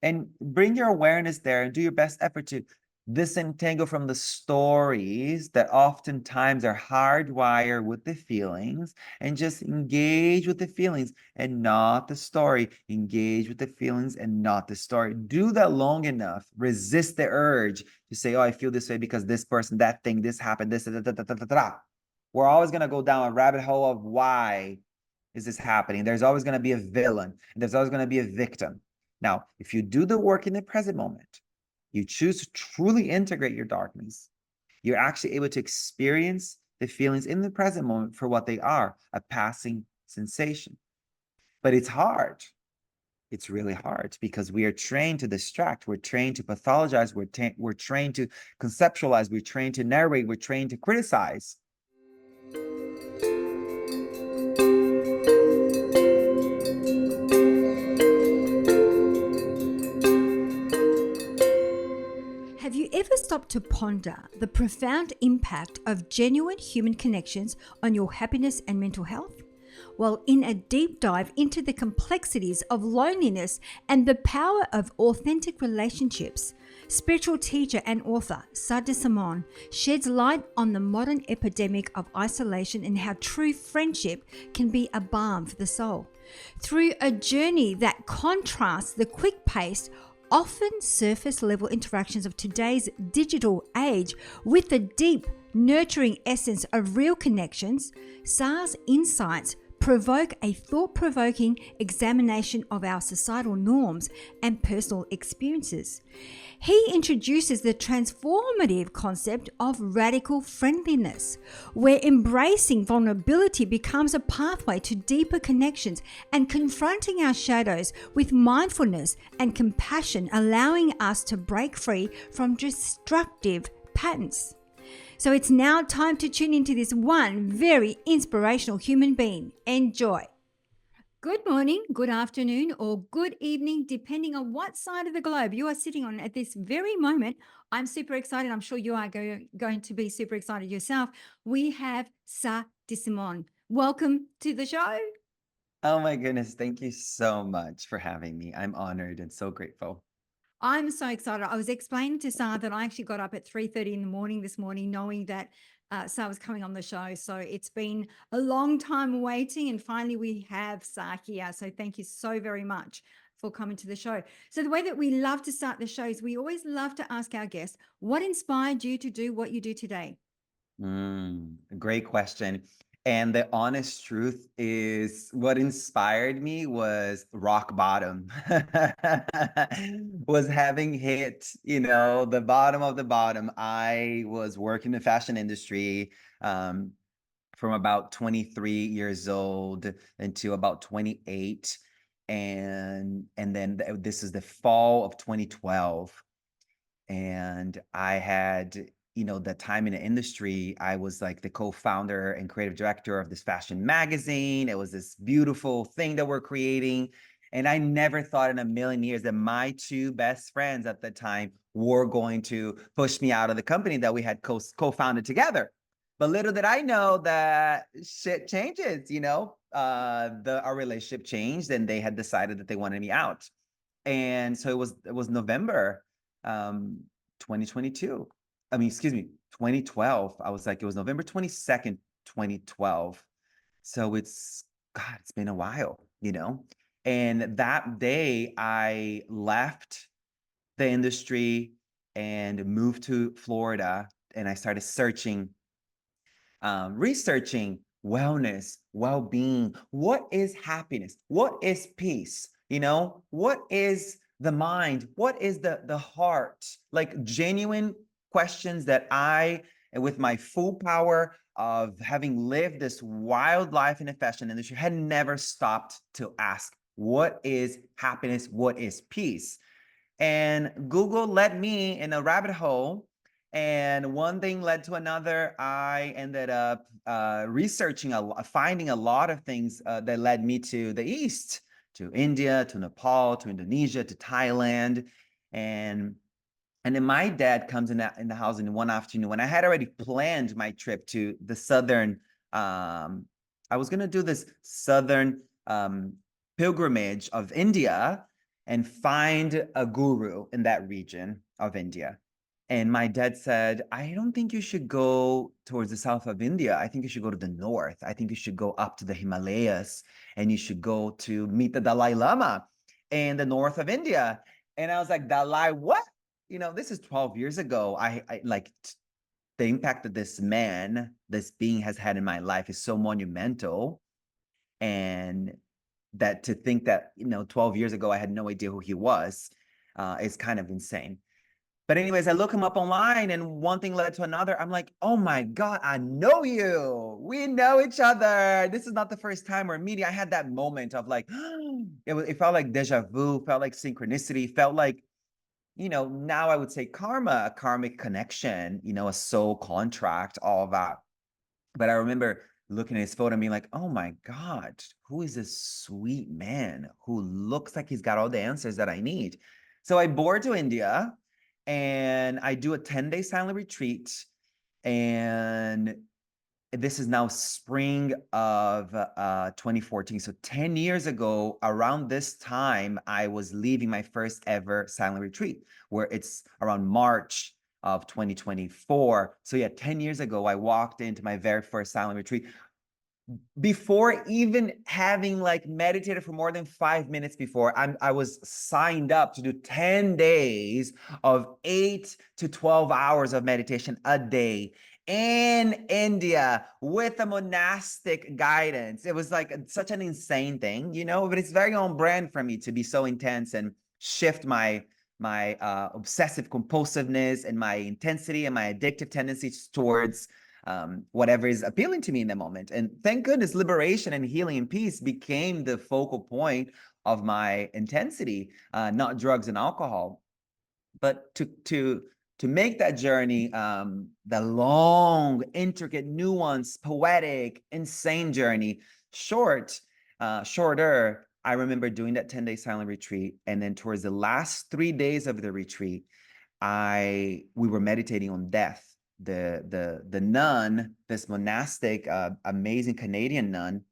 And bring your awareness there and do your best effort to disentangle from the stories that oftentimes are hardwired with the feelings, and just engage with the feelings and not the story. Engage with the feelings and not the story. Do that long enough. Resist the urge to say, oh, I feel this way because this person, that thing, this happened, this, da, da, da, da, da, da. We're always going to go down a rabbit hole of why is this happening. There's always going to be a villain, and there's always going to be a victim. Now, if you do the work in the present moment, you choose to truly integrate your darkness, you're actually able to experience the feelings in the present moment for what they are, a passing sensation. But it's hard. It's really hard because we are trained to distract. We're trained to pathologize. We're trained to conceptualize. We're trained to narrate. We're trained to criticize. Have you ever stopped to ponder the profound impact of genuine human connections on your happiness and mental health? Well, in a deep dive into the complexities of loneliness and the power of authentic relationships, spiritual teacher and author Sah D'Simone sheds light on the modern epidemic of isolation and how true friendship can be a balm for the soul. Through a journey that contrasts the quick-paced, often surface level interactions of today's digital age with the deep, nurturing essence of real connections, Sah's insights provoke a thought-provoking examination of our societal norms and personal experiences. He introduces the transformative concept of radical friendliness, where embracing vulnerability becomes a pathway to deeper connections and confronting our shadows with mindfulness and compassion, allowing us to break free from destructive patterns. So it's now time to tune into this one very inspirational human being. Enjoy. Good morning, good afternoon, or good evening, depending on what side of the globe you are sitting on at this very moment. I'm super excited. I'm sure you are going to be super excited yourself. We have Sah D'Simone. Welcome to the show. Oh my goodness. Thank you so much for having me. I'm honored and so grateful. I'm so excited. I was explaining to Sah that I actually got up at 3:30 in the morning this morning, knowing that Sah was coming on the show. So it's been a long time waiting, and finally we have Sah here. So thank you so very much for coming to the show. So the way that we love to start the show is we always love to ask our guests, what inspired you to do what you do today? Great question. And the honest truth is what inspired me was rock bottom. Was having hit, the bottom of the bottom. I was working in the fashion industry from about 23 years old until about 28. And then this is the fall of 2012. And I had, the time in the industry, I was like the co-founder and creative director of this fashion magazine. It was this beautiful thing that we're creating. And I never thought in a million years that my two best friends at the time were going to push me out of the company that we had co-founded together. But little did I know that shit changes, our relationship changed and they had decided that they wanted me out. And so it was November 2022. I mean, excuse me, 2012. I was like, it was November 22nd, 2012. So it's been a while, And that day I left the industry and moved to Florida, and I started researching wellness, well-being. What is happiness? What is peace? What is the mind? What is the heart? Like genuine questions that I, with my full power of having lived this wild life in the fashion industry, had never stopped to ask, what is happiness? What is peace? And Google led me in a rabbit hole, and one thing led to another. I ended up finding a lot of things that led me to the East, to India, to Nepal, to Indonesia, to Thailand. And then my dad comes in the house in one afternoon when I had already planned my trip to the southern. I was going to do this southern pilgrimage of India. and find a guru in that region of India. And my dad said, I don't think you should go towards the south of India. I think you should go to the north. I think you should go up to the Himalayas and you should go to meet the Dalai Lama in the north of India. And I was like, Dalai, what? This is 12 years ago. I like the impact that this man, this being has had in my life is so monumental. And that to think that, 12 years ago, I had no idea who he was, is kind of insane. But anyways, I look him up online and one thing led to another. I'm like, oh my God, I know you. We know each other. This is not the first time we're meeting. I had that moment of like, it felt like deja vu, felt like synchronicity, felt like, now I would say karma, a karmic connection, a soul contract, all of that. But I remember looking at his photo and being like, oh my God, who is this sweet man who looks like he's got all the answers that I need? So I board to India and I do a 10-day silent retreat. And this is now spring of 2014. So 10 years ago, around this time, I was leaving my first ever silent retreat, where it's around March of 2024. So yeah, 10 years ago, I walked into my very first silent retreat before even having like meditated for more than 5 minutes before. I was signed up to do 10 days of 8 to 12 hours of meditation a day in India with a monastic guidance. It was like such an insane thing, but it's very on brand for me to be so intense and shift my obsessive compulsiveness and my intensity and my addictive tendencies towards whatever is appealing to me in the moment. And thank goodness, liberation and healing and peace became the focal point of my intensity, not drugs and alcohol. But to make that journey, the long, intricate, nuanced, poetic, insane journey shorter, I remember doing that 10-day silent retreat. And then towards the last 3 days of the retreat, we were meditating on death. The nun, this monastic, amazing Canadian nun,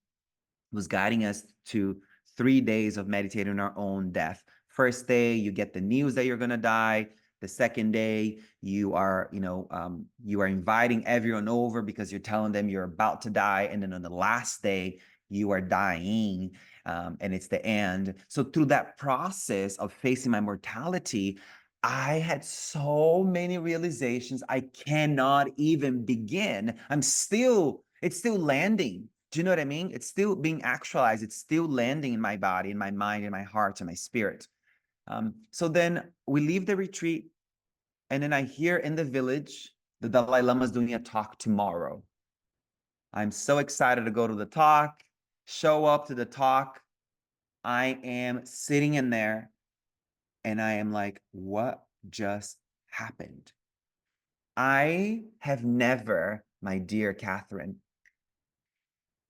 was guiding us to 3 days of meditating on our own death. First day, you get the news that you're gonna die. The second day, you are inviting everyone over because you're telling them you're about to die. And then on the last day, you are dying, and it's the end. So through that process of facing my mortality, I had so many realizations I cannot even begin. It's still landing. Do you know what I mean? It's still being actualized. It's still landing in my body, in my mind, in my heart, and my spirit. So then we leave the retreat, and then I hear in the village, the Dalai Lama is doing a talk tomorrow. I'm so excited to go to the talk, show up to the talk. I am sitting in there, and I am like, what just happened? I have never, my dear Catherine,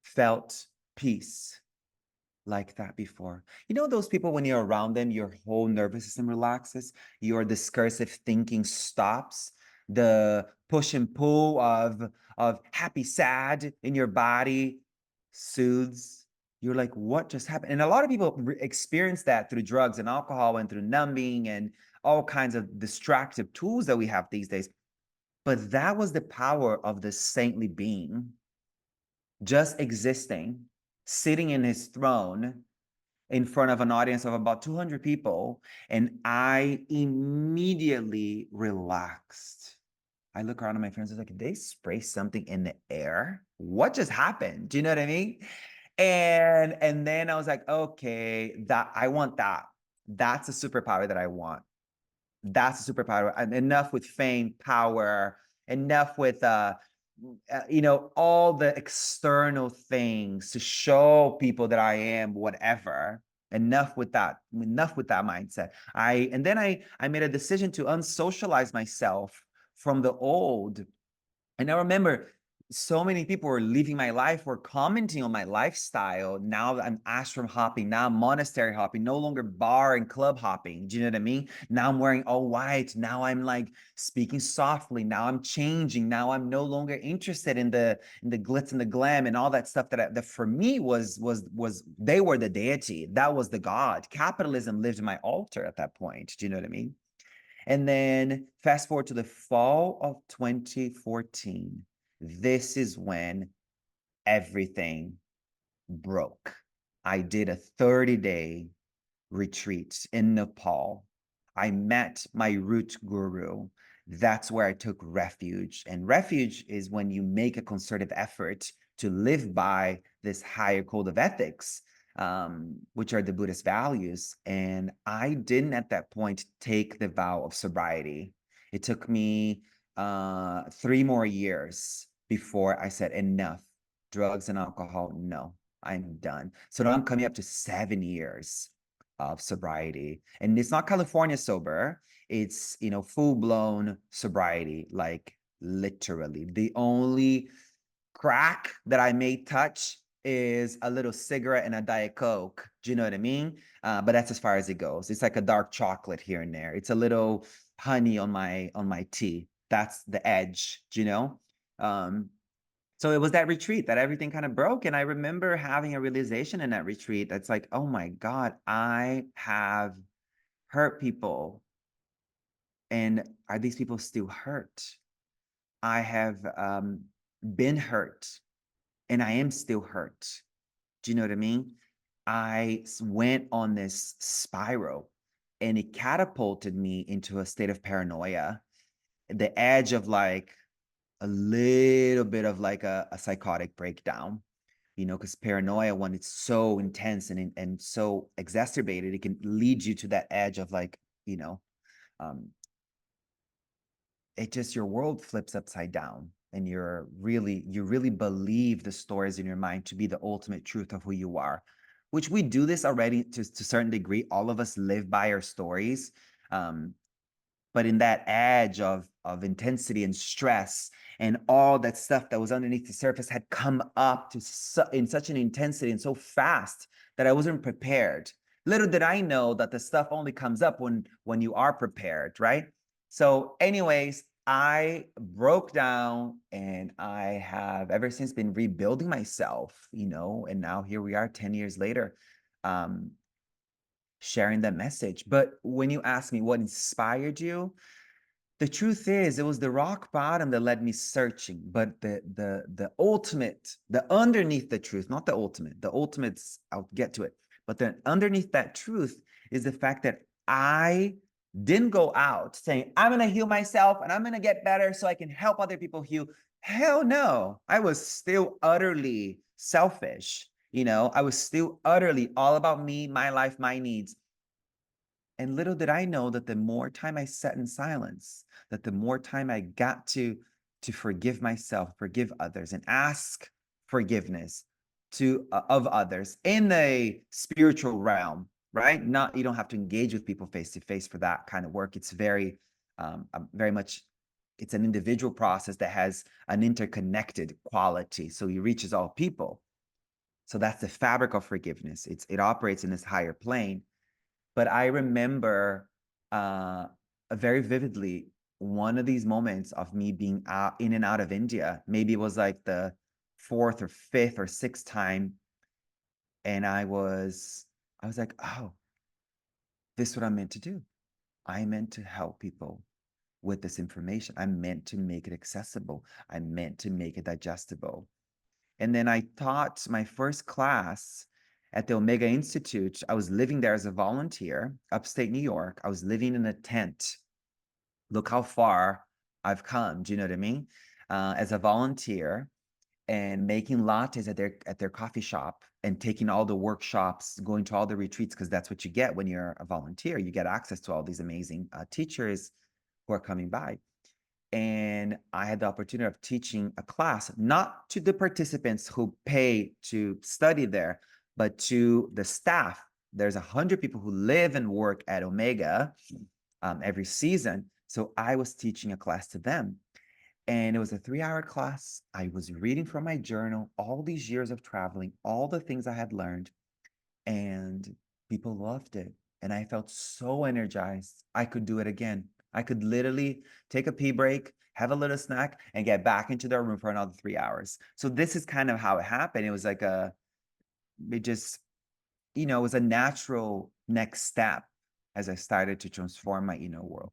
felt peace like that before. Those people, when you're around them, your whole nervous system relaxes, your discursive thinking stops, the push and pull of happy, sad in your body soothes. You're like, what just happened? And a lot of people experience that through drugs and alcohol and through numbing and all kinds of distractive tools that we have these days. But that was the power of the saintly being just existing, sitting in his throne in front of an audience of about 200 people. And I immediately relaxed. I look around at my friends, I was like, did they spray something in the air? What just happened? Do you know what I mean? And then I was like, okay, that I want that. That's a superpower that I want. That's a superpower. And enough with fame, power, enough with all the external things to show people that I am whatever. Enough with that mindset. And then I made a decision to unsocialize myself from the old. And I remember so many people were leaving my life or commenting on my lifestyle. Now I'm ashram hopping, now I'm monastery hopping, no longer bar and club hopping. Do you know what I mean? Now I'm wearing all white. Now I'm like speaking softly. Now I'm changing. Now I'm no longer interested in the glitz and the glam and all that stuff that for me was they were the deity. That was the god. Capitalism lived in my altar at that point. Do you know what I mean? And then fast forward to the fall of 2014. This is when everything broke. I did a 30-day retreat in Nepal. I met my root guru. That's where I took refuge. And refuge is when you make a concerted effort to live by this higher code of ethics, which are the Buddhist values. And I didn't at that point take the vow of sobriety. It took me 3 more years before I said, enough, drugs and alcohol, no, I'm done. So now I'm coming up to 7 years of sobriety. And it's not California sober, it's, full-blown sobriety, like literally. The only crack that I may touch is a little cigarette and a Diet Coke. Do you know what I mean? But that's as far as it goes. It's like a dark chocolate here and there. It's a little honey on my tea. That's the edge, do you know? Um, so it was that retreat that everything kind of broke. And I remember having a realization in that retreat that's like, oh my God, I have hurt people. And are these people still hurt? I have been hurt and I am still hurt. Do you know what I mean? I went on this spiral and it catapulted me into a state of paranoia, the edge of like a little bit of like a psychotic breakdown, because paranoia, when it's so intense and so exacerbated, it can lead you to that edge of like, um, it just, your world flips upside down and you really believe the stories in your mind to be the ultimate truth of who you are, which we do this already to a certain degree. All of us live by our stories. Um, but in that edge of intensity and stress and all that stuff that was underneath the surface had come up to in such an intensity and so fast that I wasn't prepared. Little did I know that the stuff only comes up when you are prepared, right? So anyways, I broke down and I have ever since been rebuilding myself, and now here we are 10 years later. Um, Sharing that message. But when you ask me what inspired you, the truth is it was the rock bottom that led me searching. But the ultimate, the underneath the truth, not the ultimate's, I'll get to it. But then underneath that truth is the fact that I didn't go out saying, I'm going to heal myself and I'm going to get better so I can help other people heal. Hell no. I was still utterly selfish. I was still utterly all about me, my life, my needs. And little did I know that the more time I sat in silence, that the more time I got to forgive myself, forgive others, and ask forgiveness of others in the spiritual realm, right? Not, you don't have to engage with people face to face for that kind of work. It's very much, it's an individual process that has an interconnected quality. So it reaches all people. So that's the fabric of forgiveness. It operates in this higher plane. But I remember very vividly one of these moments of me being out, in and out of India. Maybe it was like the fourth or fifth or sixth time. And I was like, oh, this is what I'm meant to do. I meant to help people with this information. I'm meant to make it accessible. I'm meant to make it digestible. And then I taught my first class at the Omega Institute. I was living there as a volunteer, upstate New York. I was living in a tent. Look how far I've come. Do you know what I mean? As a volunteer and making lattes at their coffee shop and taking all the workshops, going to all the retreats, because that's what you get when you're a volunteer. You get access to all these amazing teachers who are coming by. And I had the opportunity of teaching a class, not to the participants who pay to study there, but to the staff. There's 100 people who live and work at Omega every season. So I was teaching a class to them. And it was a 3-hour class. I was reading from my journal, all these years of traveling, all the things I had learned, and people loved it. And I felt so energized. I could do it again. I could literally take a pee break, have a little snack, and get back into their room for another 3 hours. So this is kind of how it happened. It was like it just, it was a natural next step as I started to transform my inner world.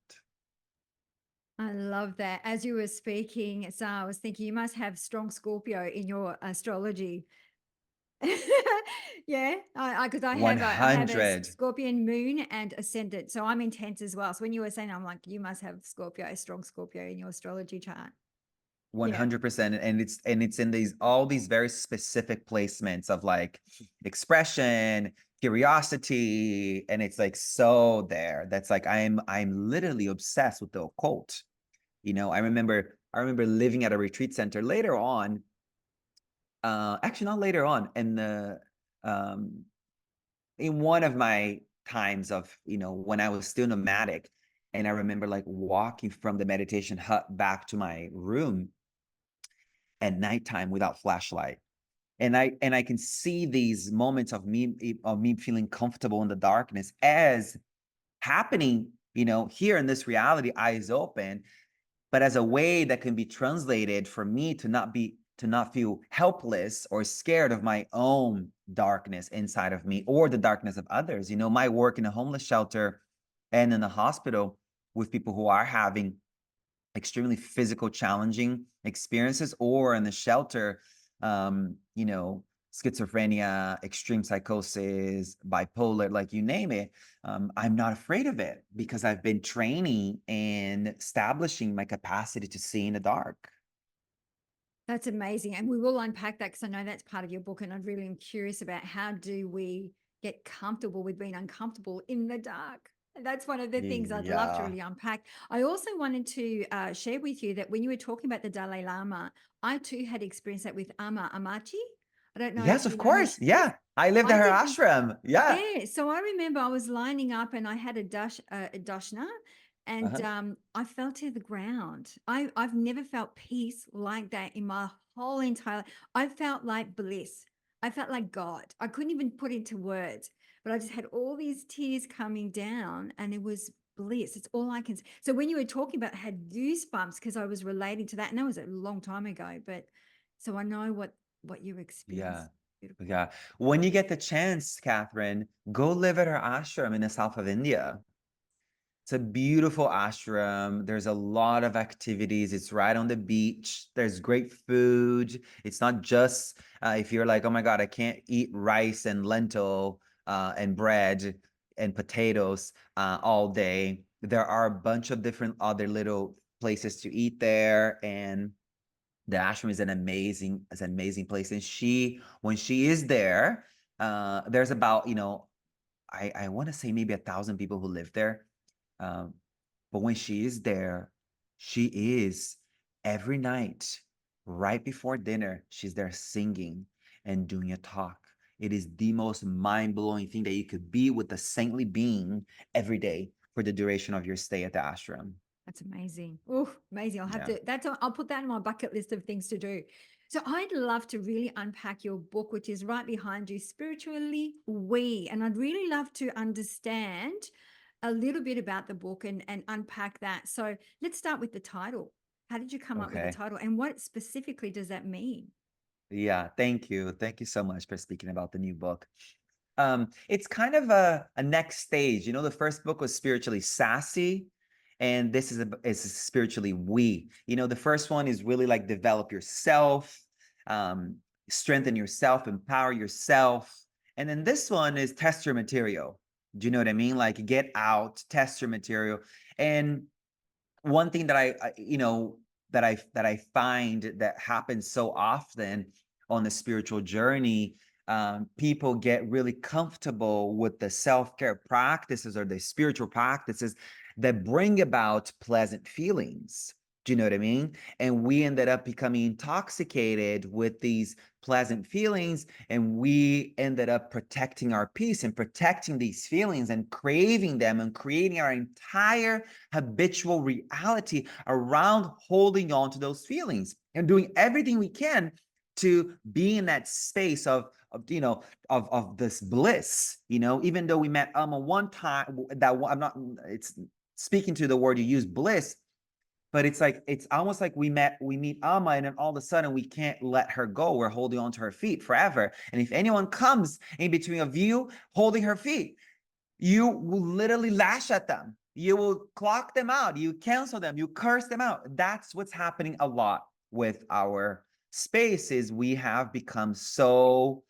I love that. As you were speaking, so I was thinking you must have strong Scorpio in your astrology. Yeah, I because I have a 100. Scorpion moon and ascendant, so I'm intense as well. So when you were saying, I'm like, you must have Scorpio, a strong Scorpio in your astrology chart. Yeah, 100%, and it's in these all these very specific placements of like expression, curiosity, and it's like so there. That's like I'm literally obsessed with the occult. I remember living at a retreat center later on, actually not later on, um in one of my times of, when I was still nomadic, and I remember like walking from the meditation hut back to my room at nighttime without flashlight. And I can see these moments of me feeling comfortable in the darkness as happening, here in this reality, eyes open, but as a way that can be translated for me to not feel helpless or scared of my own darkness inside of me or the darkness of others. My work in a homeless shelter and in a hospital with people who are having extremely physical challenging experiences, or in the shelter, um you know schizophrenia, extreme psychosis, bipolar, like you name it. I'm not afraid of it because I've been training and establishing my capacity to see in the dark. that's amazing. And we will unpack that because I know that's part of your book. And I really am curious about how do we get comfortable with being uncomfortable in the dark. And that's one of the things I'd love to Yeah. really unpack. I also wanted to share with you that when you were talking about the Dalai Lama, I too had experienced that with Ama Amachi. I don't know Yes, if you of know who course. she is. Yeah, I lived I at her did the ashram. Yeah. Yeah, so I remember I was lining up and I had a dashna, and Uh-huh. I fell to the ground. I've never felt peace like that in my whole entire I felt like bliss. I felt like God. I couldn't even put into words, but I just had all these tears coming down and it was bliss. It's all I can So when you were talking about I had goosebumps because I was relating to that, and that was a long time ago, but so I know what you Yeah. experienced. Beautiful. Yeah. When you get the chance, Catherine, go live at her ashram in the south of India. It's a beautiful ashram. There's a lot of activities. It's right on the beach. There's great food. It's not just if you're like, oh my God, I can't eat rice and lentil and bread and potatoes all day. There are a bunch of different other little places to eat there. And the ashram is an amazing place. And when she is there, there's about, I want to say maybe 1,000 people who live there. Um, but when she is there, she is every night, right before dinner, she's there singing and doing a talk. It is the most mind-blowing thing that you could be with a saintly being every day for the duration of your stay at the ashram. That's amazing. Oh, amazing. Yeah. I'll put that in my bucket list of things to do. So I'd love to really unpack your book, which is right behind you, Spiritually We. And I'd really love to understand a little bit about the book and unpack that. So let's start with the title. How did you come up with the Okay. title and what specifically does that mean? Yeah. Thank you. Thank you so much for speaking about the new book. It's kind of a next stage. The first book was spiritually sassy, and this is spiritually we. The first one is really like develop yourself, um, strengthen yourself, empower yourself, and then this one is test your material. Do you know what I mean? Like get out, test your material. And one thing that I find that happens so often on the spiritual journey, people get really comfortable with the self-care practices or the spiritual practices that bring about pleasant feelings. Do you know what I mean? And we ended up becoming intoxicated with these pleasant feelings, and we ended up protecting our peace and protecting these feelings and craving them and creating our entire habitual reality around holding on to those feelings and doing everything we can to be in that space of this bliss, even though we met Alma one time. I'm not, it's speaking to the word you use, bliss, but it's almost like we meet Alma, and then all of a sudden we can't let her go. We're holding on to her feet forever. And if anyone comes in between of you holding her feet, you will literally lash at them. You will clock them out. You cancel them. You curse them out. That's what's happening a lot with our spaces. We have become so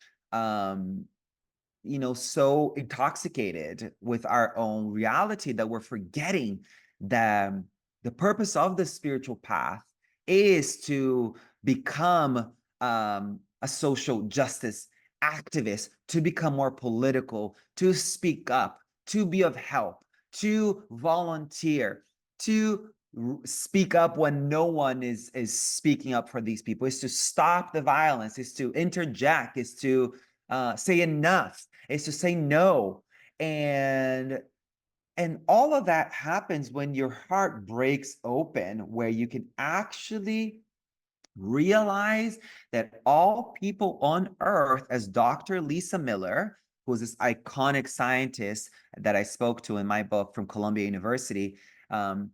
so intoxicated with our own reality that we're forgetting that the purpose of the spiritual path is to become a social justice activist, to become more political, to speak up, to be of help, to volunteer, to speak up when no one is speaking up for these people, is to stop the violence, is to interject, is to say enough, is to say no. And all of that happens when your heart breaks open, where you can actually realize that all people on earth, as Dr. Lisa Miller, who's this iconic scientist that I spoke to in my book from Columbia University,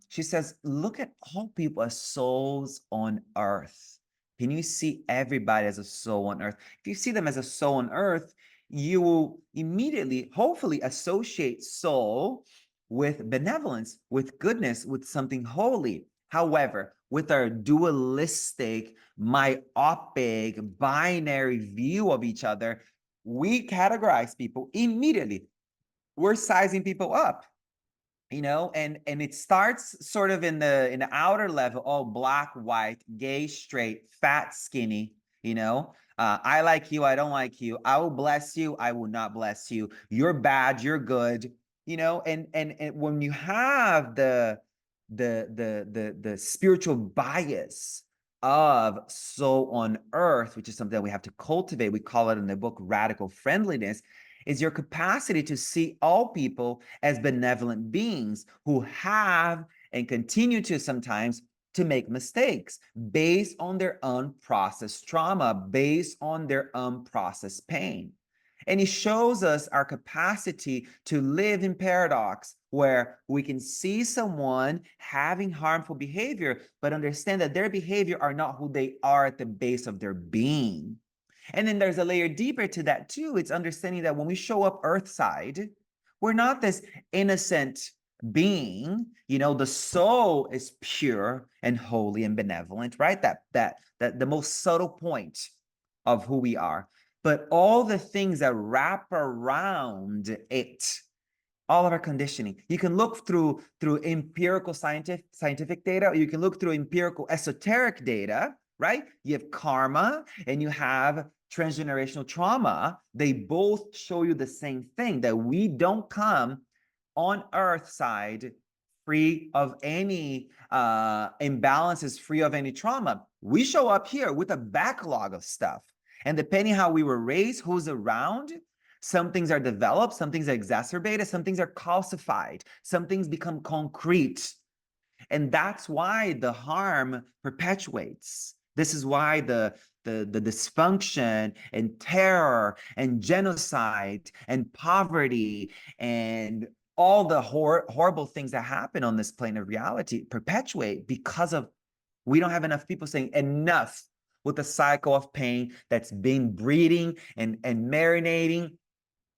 she says, look at all people as souls on earth. Can you see everybody as a soul on earth? If you see them as a soul on earth, you will immediately, hopefully, associate soul with benevolence, with goodness, with something holy. However, with our dualistic, myopic, binary view of each other, we categorize people immediately. We're sizing people up, and it starts sort of in the outer level. Oh, black, white, gay, straight, fat, skinny. I like you, I don't like you, I will bless you, I will not bless you, you're bad, you're good. And when you have the spiritual bias of soul on earth, which is something that we have to cultivate, we call it in the book radical friendliness, is your capacity to see all people as benevolent beings who have and continue to sometimes to make mistakes based on their unprocessed trauma, based on their unprocessed pain. And it shows us our capacity to live in paradox, where we can see someone having harmful behavior, but understand that their behavior are not who they are at the base of their being. And then there's a layer deeper to that too. It's understanding that when we show up earthside, we're not this innocent being. The soul is pure and holy and benevolent, right? That the most subtle point of who we are. But all the things that wrap around it, all of our conditioning. You can look through empirical scientific data, or you can look through empirical esoteric data, right? You have karma and you have transgenerational trauma. They both show you the same thing, that we don't come on earth side free of any imbalances, free of any trauma. We show up here with a backlog of stuff. And depending how we were raised, who's around, some things are developed, some things are exacerbated, some things are calcified, some things become concrete. And that's why the harm perpetuates. This is why the dysfunction and terror and genocide and poverty and all the horrible things that happen on this plane of reality perpetuate, because of we don't have enough people saying enough with the cycle of pain that's been breeding and marinating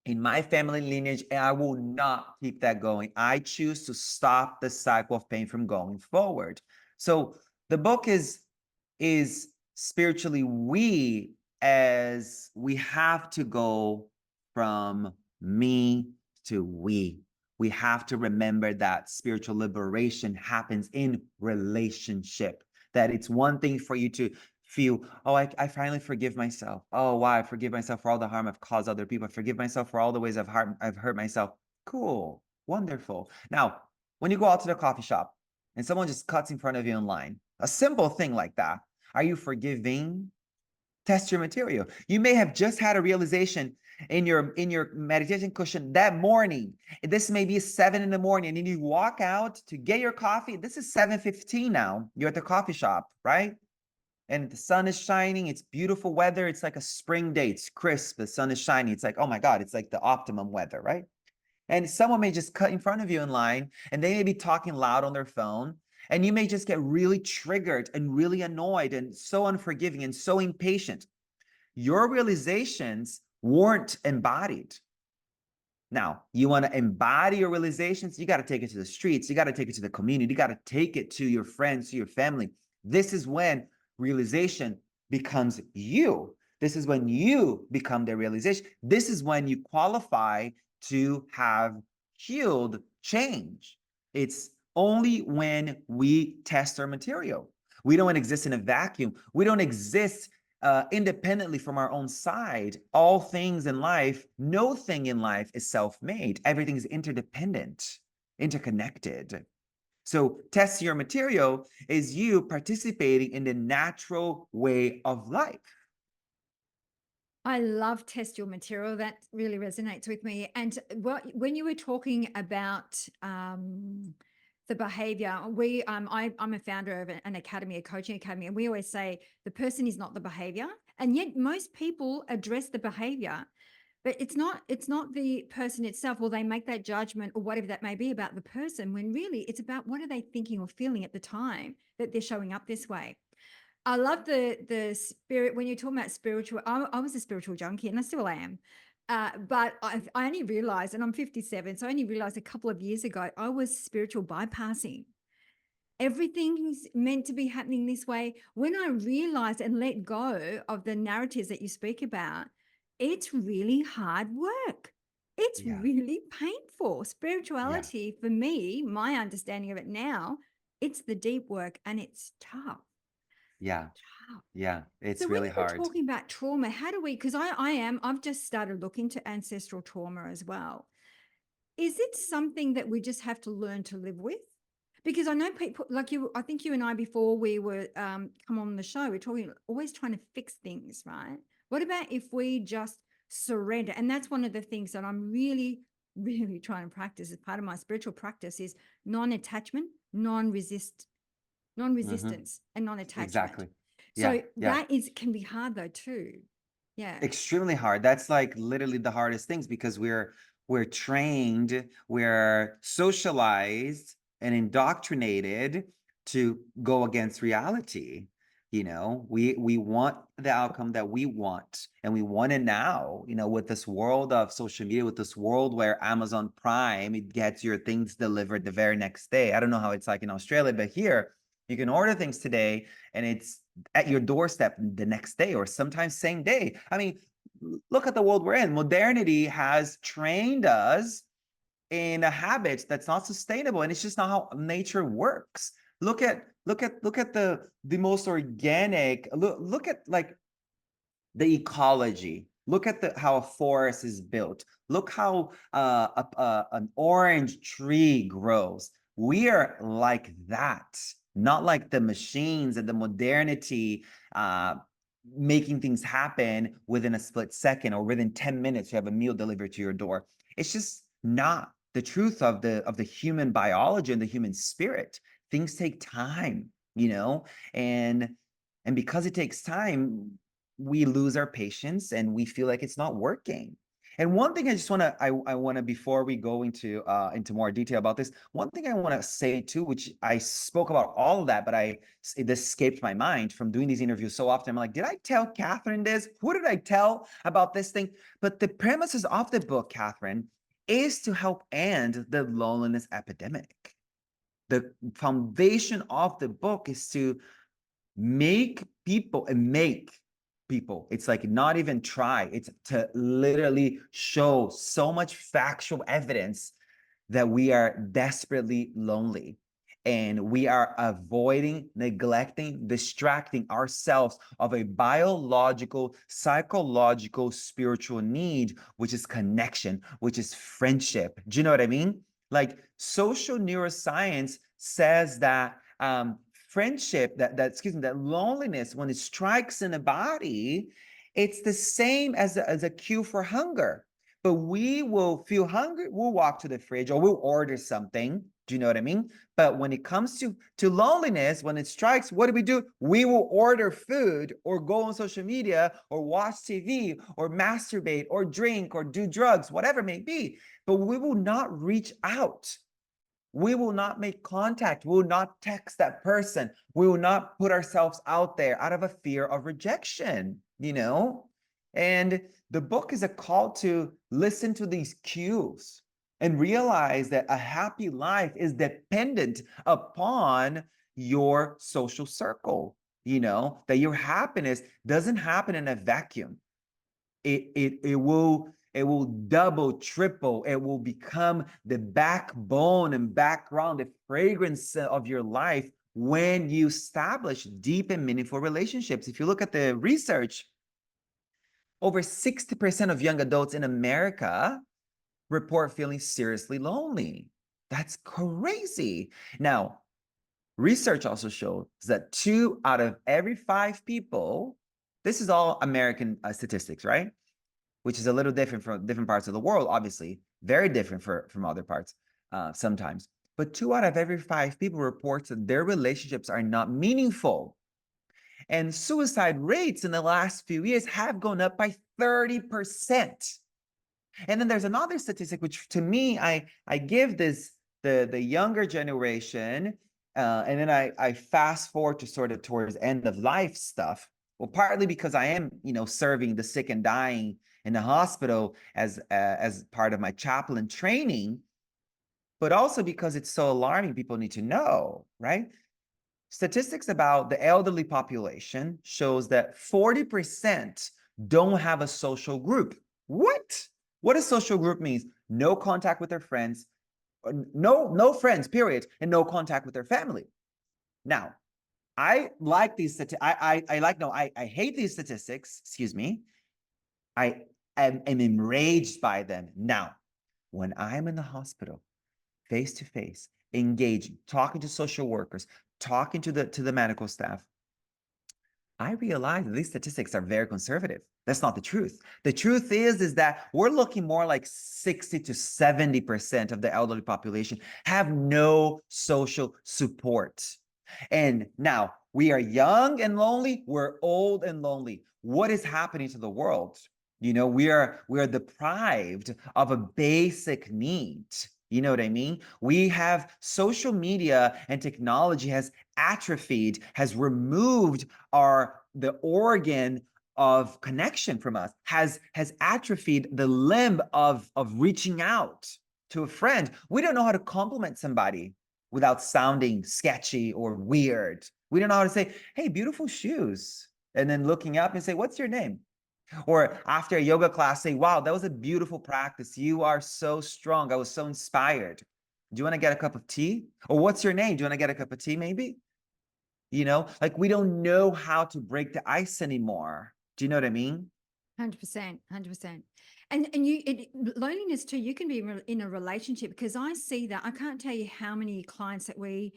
in my family lineage, and I will not keep that going. I choose to stop the cycle of pain from going forward. So the book is spiritually we, as we have to go from me to we. We have to remember that spiritual liberation happens in relationship. That it's one thing for you to feel, oh, I finally forgive myself. Oh, wow, I forgive myself for all the harm I've caused other people. I forgive myself for all the ways I've hurt myself. Cool, wonderful. Now, when you go out to the coffee shop and someone just cuts in front of you in line, A simple thing like that. Are you forgiving? Test your material. You may have just had a realization in your meditation cushion that morning. This may be 7 in the morning, and then you walk out to get your coffee. This is 7:15 now. You're at the coffee shop, right? And the sun is shining. It's beautiful weather. It's like a spring day. It's crisp. The sun is shining. It's like, oh my God, it's like the optimum weather, right? And someone may just cut in front of you in line, and they may be talking loud on their phone. And you may just get really triggered and really annoyed and so unforgiving and so impatient. Your realizations weren't embodied. Now, you want to embody your realizations, you got to take it to the streets, you got to take it to the community, you got to take it to your friends, to your family. This is when realization becomes you. This is when you become the realization. This is when you qualify to have healed change. It's only when we test our material. We don't exist in a vacuum. We don't exist independently from our own side. All things in life, no thing in life is self-made. Everything is interdependent, interconnected. So test your material is you participating in the natural way of life. I love test your material. That really resonates with me. And when you were talking about the behavior, I'm a founder of an academy, a coaching academy, and we always say the person is not the behavior. And yet most people address the behavior, but it's not the person itself, or they make that judgment or whatever that may be about the person, when really it's about what are they thinking or feeling at the time that they're showing up this way. I love the spirit when you're talking about spiritual. I was a spiritual junkie, and I still am. But I only realized, and I'm 57, so I only realized a couple of years ago I was spiritual bypassing. Everything's meant to be happening this way. When I realized and let go of the narratives that you speak about, it's really hard work. It's Yeah, really painful. yeah, Spirituality, for me, my understanding of it now, it's the deep work, and it's tough. yeah, Tough. yeah. So It's when really you were hard. talking about trauma, how do we, because I've just started looking to ancestral trauma as well. Is it something that we just have to learn to live with? Because I know people like you, I think you and I, before we were come on the show, we're talking always trying to fix things, right? What about if we just surrender? And that's one of the things that I'm really, really trying to practice as part of my spiritual practice is non-attachment, Hmm. non-resistance, and non-attachment. Exactly. Yeah, So yeah. that is can be hard though too. Yeah. Extremely hard. That's like literally the hardest things because we're trained, we're socialized and indoctrinated to go against reality. You know, we want the outcome that we want, and we want it now. You know, with this world of social media, with this world where Amazon Prime, it gets your things delivered the very next day. I don't know how it's like in Australia, but here you can order things today and it's at your doorstep the next day or sometimes same day. I mean, look at the world we're in. Modernity has trained us in a habit that's not sustainable, and it's just not how nature works. Look at the most organic. Look at like the ecology. Look at the how a forest is built. Look how an orange tree grows. We are like that, not like the machines and the modernity uh, making things happen within a split second or within 10 minutes. You have a meal delivered to your door. It's just not the truth of the human biology and the human spirit. Things take time, you know, and and because it takes time, we lose our patience and we feel like it's not working. And one thing I just want to I want to before we go into more detail about this, one thing I want to say too, which I spoke about all of that, but this escaped my mind from doing these interviews so often. I'm like, did I tell Catherine this? Who did I tell about this thing? But the premises of the book, Catherine, is to help end the loneliness epidemic. The foundation of the book is to make people, it's like not even try, it's to literally show so much factual evidence that we are desperately lonely and we are avoiding, neglecting, distracting ourselves of a biological, psychological, spiritual need, which is connection, which is friendship. Do you know what I mean? Like social neuroscience says that friendship, that loneliness, when it strikes in a body, it's the same as a cue for hunger. But we will feel hungry, we'll walk to the fridge or we'll order something. Do you know what I mean? But when it comes to loneliness, when it strikes, what do? We will order food or go on social media or watch TV or masturbate or drink or do drugs, whatever it may be. But we will not reach out. We will not make contact. We will not text that person. We will not put ourselves out there out of a fear of rejection, you know? And the book is a call to listen to these cues and realize that a happy life is dependent upon your social circle, that your happiness doesn't happen in a vacuum. It will double, triple. It will become the backbone and background, the fragrance of your life when you establish deep and meaningful relationships. If you look at the research, over 60% of young adults in America report feeling seriously lonely. That's crazy. Now, research also shows that 2 out of every 5 people, this is all American statistics, right? Which is a little different from different parts of the world, obviously, very different from other parts sometimes. But 2 out of every 5 people reports that their relationships are not meaningful. And suicide rates in the last few years have gone up by 30%. And then there's another statistic, which to me, I give this the younger generation, and then I fast forward to sort of towards end of life stuff. Well, partly because I am, serving the sick and dying in the hospital as part of my chaplain training, but also because it's so alarming. People need to know, right? Statistics about the elderly population shows that 40% don't have a social group. What? What does social group means? No contact with their friends, no friends, period, and no contact with their family. Now, I like these I hate these statistics, excuse me. I am enraged by them. Now, when I'm in the hospital, face to face, engaging, talking to social workers, talking to the medical staff, I realize that these statistics are very conservative. That's not the truth. The truth is that we're looking more like 60 to 70% of the elderly population have no social support. And now we are young and lonely, we're old and lonely. What is happening to the world? We are deprived of a basic need. You know what I mean? We have social media and technology has atrophied, has removed the organ of connection from us, has atrophied the limb of reaching out to a friend. We don't know how to compliment somebody without sounding sketchy or weird. We don't know how to say, "Hey, beautiful shoes," and then looking up and say, "What's your name?" Or after a yoga class, say, "Wow, that was a beautiful practice. You are so strong. I was so inspired. Do you want to get a cup of tea?" Or, "What's your name? Do you want to get a cup of tea, maybe?" Like we don't know how to break the ice anymore. Do you know what I mean? 100%, 100%. And loneliness too, you can be in a relationship, because I see that. I can't tell you how many clients that we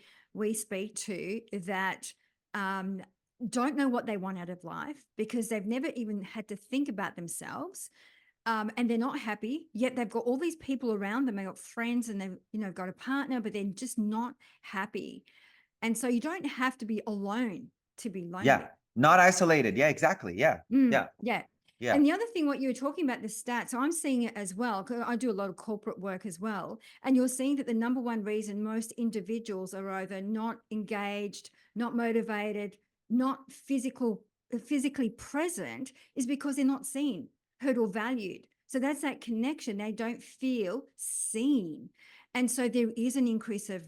speak to that don't know what they want out of life, because they've never even had to think about themselves. And they're not happy, yet they've got all these people around them. They've got friends and they've, got a partner, but they're just not happy. And so you don't have to be alone to be lonely. Yeah. Not isolated. Yeah, exactly. Yeah. Yeah. Yeah. Yeah. And the other thing, what you were talking about, the stats, I'm seeing it as well, because I do a lot of corporate work as well. And you're seeing that the number one reason most individuals are either not engaged, not motivated, not physically present is because they're not seen, heard, or valued. So that's that connection. They don't feel seen. And so there is an increase of,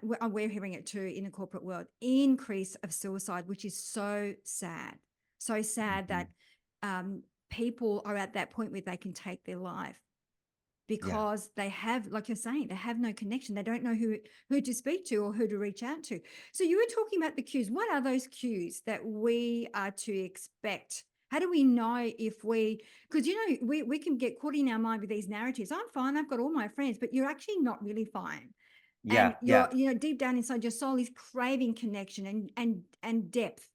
we're hearing it too in the corporate world, increase of suicide, which is so sad. So sad that people are at that point where they can take their life because they have, like you're saying, they have no connection. They don't know who to speak to or who to reach out to. So you were talking about the cues. What are those cues that we are to expect? How do we know if because we can get caught in our mind with these narratives. I'm fine, I've got all my friends, but you're actually not really fine. And Yeah, you're, yeah. deep down inside your soul is craving connection and depth.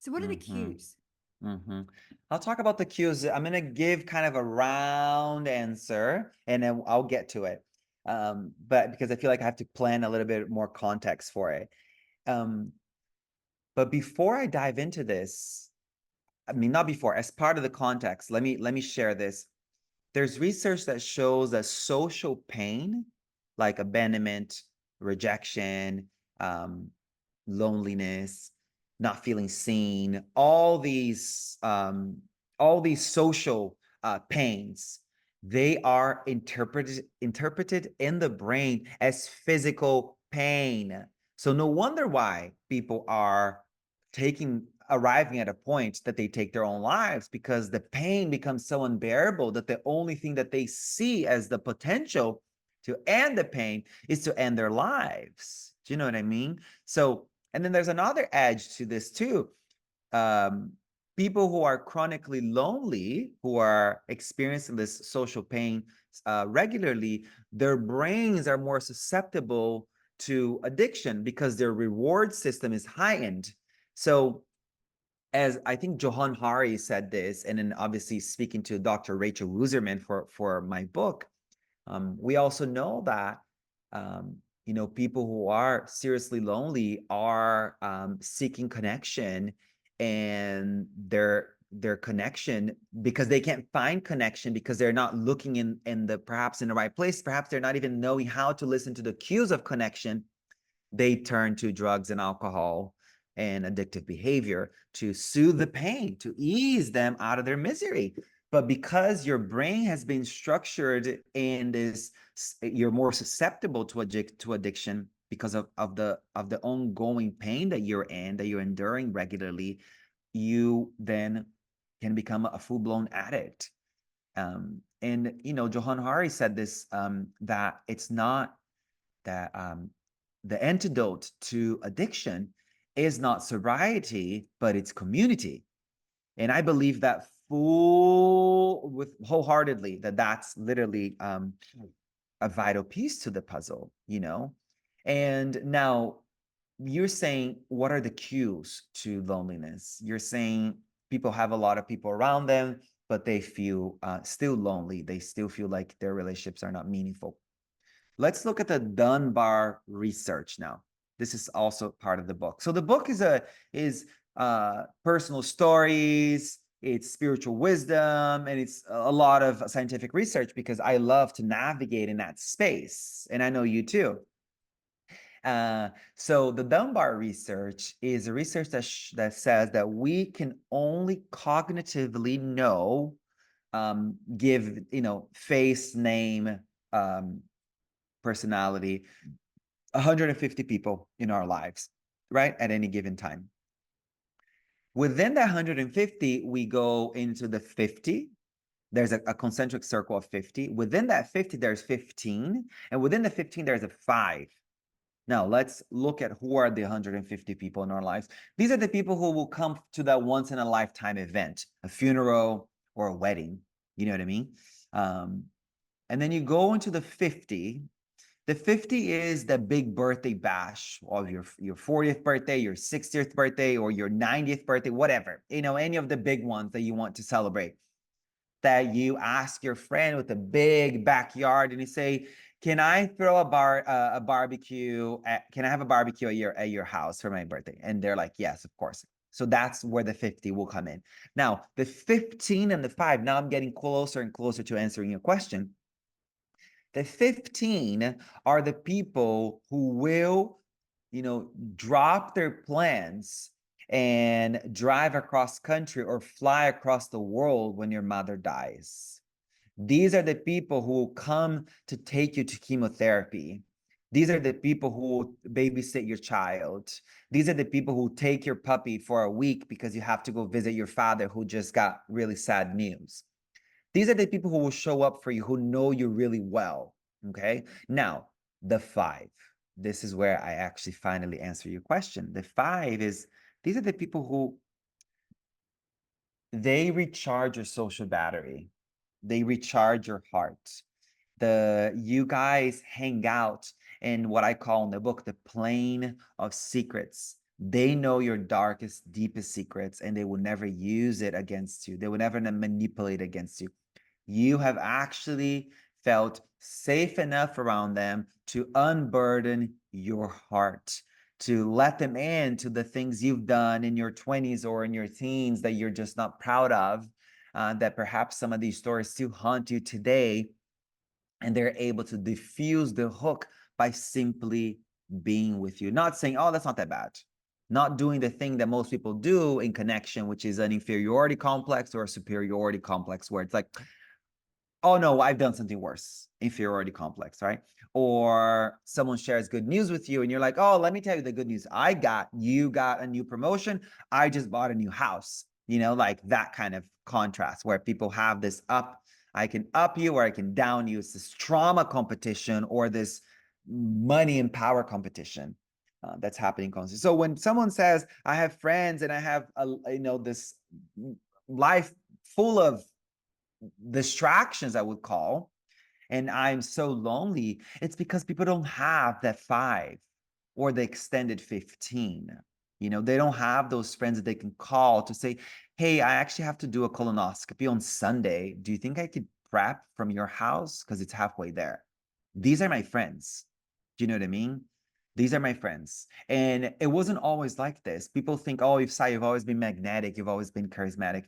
So what are the Mm-hmm. cues? Mm-hmm. I'll talk about the cues. I'm gonna give kind of a round answer and then I'll get to it. But because I feel like I have to plan a little bit more context for it. Um, but before I dive into this, I mean, not before, as part of the context, let me share this. There's research that shows that social pain, like abandonment, rejection, um, loneliness, not feeling seen, all these social pains, they are interpreted in the brain as physical pain. So no wonder why people are arriving at a point that they take their own lives, because the pain becomes so unbearable that the only thing that they see as the potential to end the pain is to end their lives. Do you know what I mean? So, and then there's another edge to this too. Um, People who are chronically lonely, who are experiencing this social pain regularly, their brains are more susceptible to addiction because their reward system is heightened. So as I think Johan Hari said this, and then obviously speaking to Dr. Rachel Wuserman for my book, we also know that people who are seriously lonely are seeking connection, and their connection, because they can't find connection because they're not looking in the perhaps in the right place. Perhaps they're not even knowing how to listen to the cues of connection. They turn to drugs and alcohol and addictive behavior to soothe the pain, to ease them out of their misery. But because your brain has been structured in this, you're more susceptible to addiction because of the ongoing pain that you're in, that you're enduring regularly. You then can become a full-blown addict. And Johan Hari said this, that it's not that the antidote to addiction is not sobriety, but it's community. And I believe that wholeheartedly, that that's literally a vital piece to the puzzle. And now you're saying, what are the cues to loneliness? You're saying people have a lot of people around them, but they feel still lonely. They still feel like their relationships are not meaningful. Let's look at the Dunbar research now. This is also part of the book. So the book is personal stories, it's spiritual wisdom, and it's a lot of scientific research, because I love to navigate in that space, and I know you too. So the Dunbar research is a research that says that we can only cognitively know, give face, name, um, personality, 150 people in our lives, right? At any given time. Within that 150, we go into the 50. There's a concentric circle of 50. Within that 50, there's 15. And within the 15, there's a 5. Now, let's look at who are the 150 people in our lives. These are the people who will come to that once in a lifetime event, a funeral or a wedding. You know what I mean? Um, and then you go into the 50. The 50 is the big birthday bash of your 40th birthday, your 60th birthday, or your 90th birthday, whatever. Any of the big ones that you want to celebrate. That you ask your friend with a big backyard and you say, "Can I throw a barbecue? Can I have a barbecue at your house for my birthday?" And they're like, "Yes, of course." So that's where the 50 will come in. Now, the 15 and the 5, now I'm getting closer and closer to answering your question. The 15 are the people who will, drop their plans and drive across country or fly across the world when your mother dies. These are the people who will come to take you to chemotherapy. These are the people who will babysit your child. These are the people who take your puppy for a week because you have to go visit your father who just got really sad news. These are the people who will show up for you, who know you really well. Okay. Now, the 5. This is where I actually finally answer your question. The 5 is, these are the people who, they recharge your social battery. They recharge your heart. You guys hang out in what I call in the book the plane of secrets. They know your darkest, deepest secrets, and they will never use it against you. They will never manipulate against you. You have actually felt safe enough around them to unburden your heart, to let them in to the things you've done in your 20s or in your teens that you're just not proud of, that perhaps some of these stories still haunt you today, and they're able to diffuse the hook by simply being with you. Not saying, oh, that's not that bad. Not doing the thing that most people do in connection, which is an inferiority complex or a superiority complex, where it's like, oh no, I've done something worse, inferiority complex, right? Or someone shares good news with you and you're like, oh, let me tell you the good news you got a new promotion, I just bought a new house, like that kind of contrast where people have this I can up you or I can down you. It's this trauma competition or this money and power competition that's happening constantly. So when someone says, I have friends and I have this life full of distractions, I would call, and I'm so lonely, it's because people don't have that 5 or the extended 15. They don't have those friends that they can call to say, hey, I actually have to do a colonoscopy on Sunday. Do you think I could prep from your house? Because it's halfway there. These are my friends. Do you know what I mean? These are my friends. And it wasn't always like this. People think, oh, you've always been magnetic, you've always been charismatic.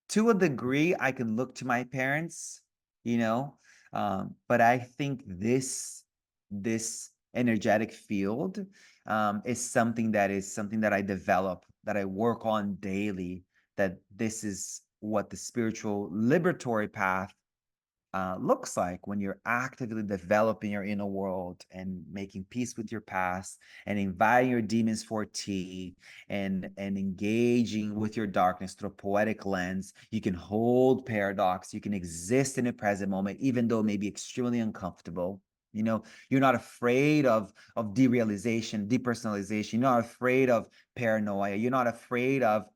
To a degree, I can look to my parents, you know, but I think this energetic field is something that I develop, that I work on daily. That this is what the spiritual liberatory path looks like when you're actively developing your inner world and making peace with your past and inviting your demons for tea and engaging with your darkness through a poetic lens. You can hold paradox, you can exist in the present moment even though it may be extremely uncomfortable. You're not afraid of derealization, depersonalization. You're not afraid of paranoia. You're not afraid of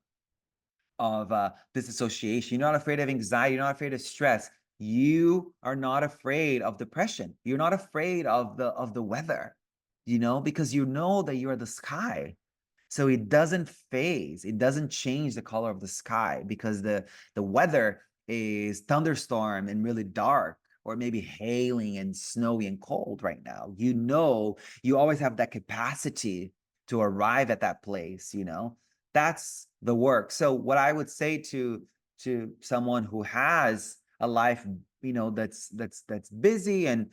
disassociation. You're not afraid of anxiety. You're not afraid of stress. You are not afraid of depression. You're not afraid of the weather, because you know that you are the sky. So it doesn't phase, it doesn't change the color of the sky because the weather is thunderstorm and really dark, or maybe hailing and snowy and cold right now. You always have that capacity to arrive at that place. That's the work. So what I would say to someone who has a life, that's busy, and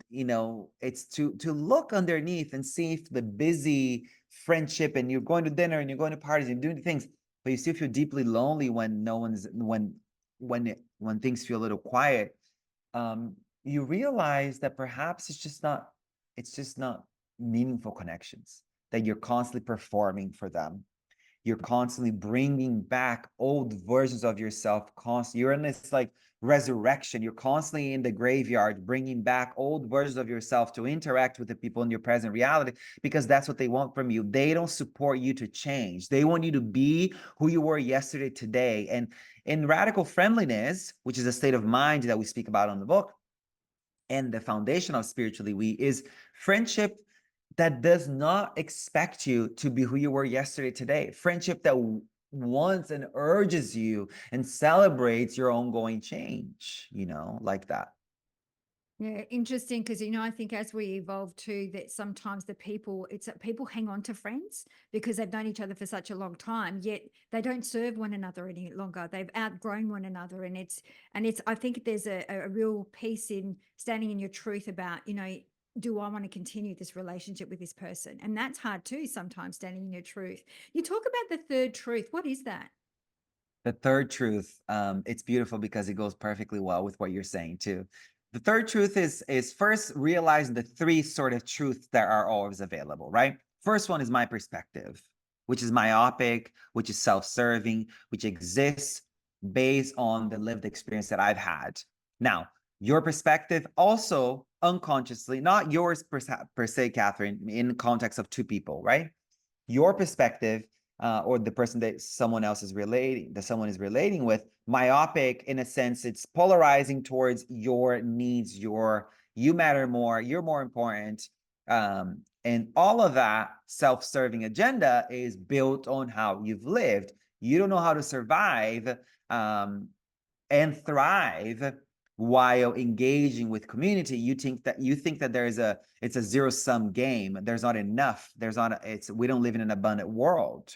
it's to look underneath and see if the busy friendship, and you're going to dinner and you're going to parties and doing things, but you still feel deeply lonely when no one's when things feel a little quiet. You realize that perhaps it's just not meaningful connections, that you're constantly performing for them. You're constantly bringing back old versions of yourself. You're in this like resurrection. You're constantly in the graveyard, bringing back old versions of yourself to interact with the people in your present reality, because that's what they want from you. They don't support you to change. They want you to be who you were yesterday, today. And in radical friendliness, which is a state of mind that we speak about on the book, and the foundation of spiritually we is friendship that does not expect you to be who you were yesterday, today. Friendship that wants and urges you and celebrates your ongoing change, like that. Yeah, interesting because I think as we evolve too, that sometimes it's that people hang on to friends because they've known each other for such a long time, yet they don't serve one another any longer. They've outgrown one another, and it's. I think there's a real piece in standing in your truth about do I want to continue this relationship with this person, and that's hard too sometimes standing in your truth. You talk about the third truth. What is that? The third truth, it's beautiful because it goes perfectly well with what you're saying too. The third truth is first realizing the three sort of truths that are always available, right? First one is my perspective, which is myopic, which is self-serving, which exists based on the lived experience that I've had. Now, your perspective also unconsciously, not yours per se, Catherine, in context of two people, right? Your perspective, or the person that someone is relating with, myopic in a sense, it's polarizing towards your needs, you matter more, you're more important, And all of that self-serving agenda is built on how you've lived. You don't know how to survive and thrive while engaging with community. You think that it's a zero-sum game. There's not enough. We don't live in an abundant world,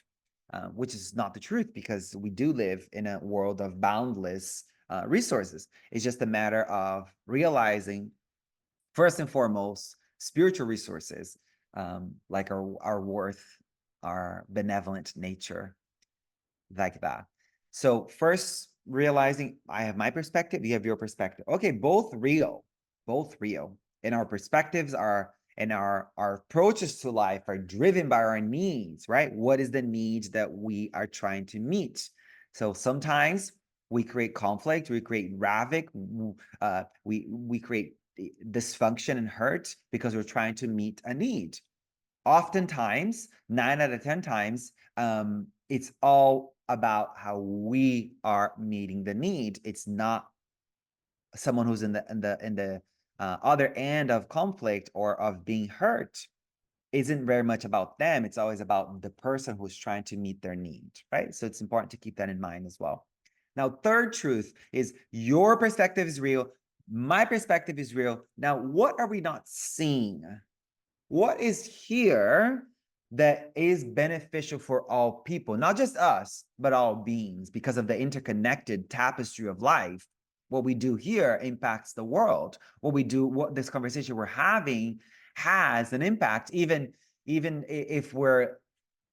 which is not the truth, because we do live in a world of boundless resources. It's just a matter of realizing, first and foremost, spiritual resources, like our worth, our benevolent nature, like that. So first, realizing I have my perspective, you have your perspective. Okay, both real, both real. And our perspectives are, and our approaches to life are driven by our needs, right? What is the needs that we are trying to meet? So sometimes we create conflict, we create havoc, we create dysfunction and hurt because we're trying to meet a need. Oftentimes, 9 out of 10 times, it's all about how we are meeting the need. It's not someone who's in the other end of conflict or of being hurt. Isn't very much about them. It's always about the person who's trying to meet their need, right? So it's important to keep that in mind as well. Now, third truth is your perspective is real. My perspective is real. Now, what are we not seeing? What is here that is beneficial for all people, not just us, but all beings, because of the interconnected tapestry of life? What we do here impacts the world. What this conversation we're having has an impact, even if we're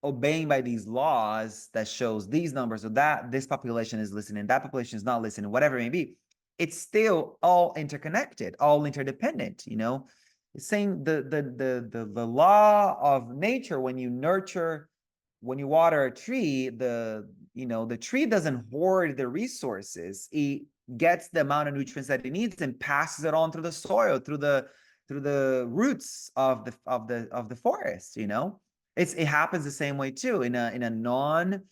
obeying by these laws that shows these numbers, or that this population is listening, that population is not listening, whatever it may be. It's still all interconnected, all interdependent, It's saying the law of nature. When you water a tree, the tree doesn't hoard the resources. It gets the amount of nutrients that it needs and passes it on through the soil, through the roots of the forest. It happens the same way too. In a non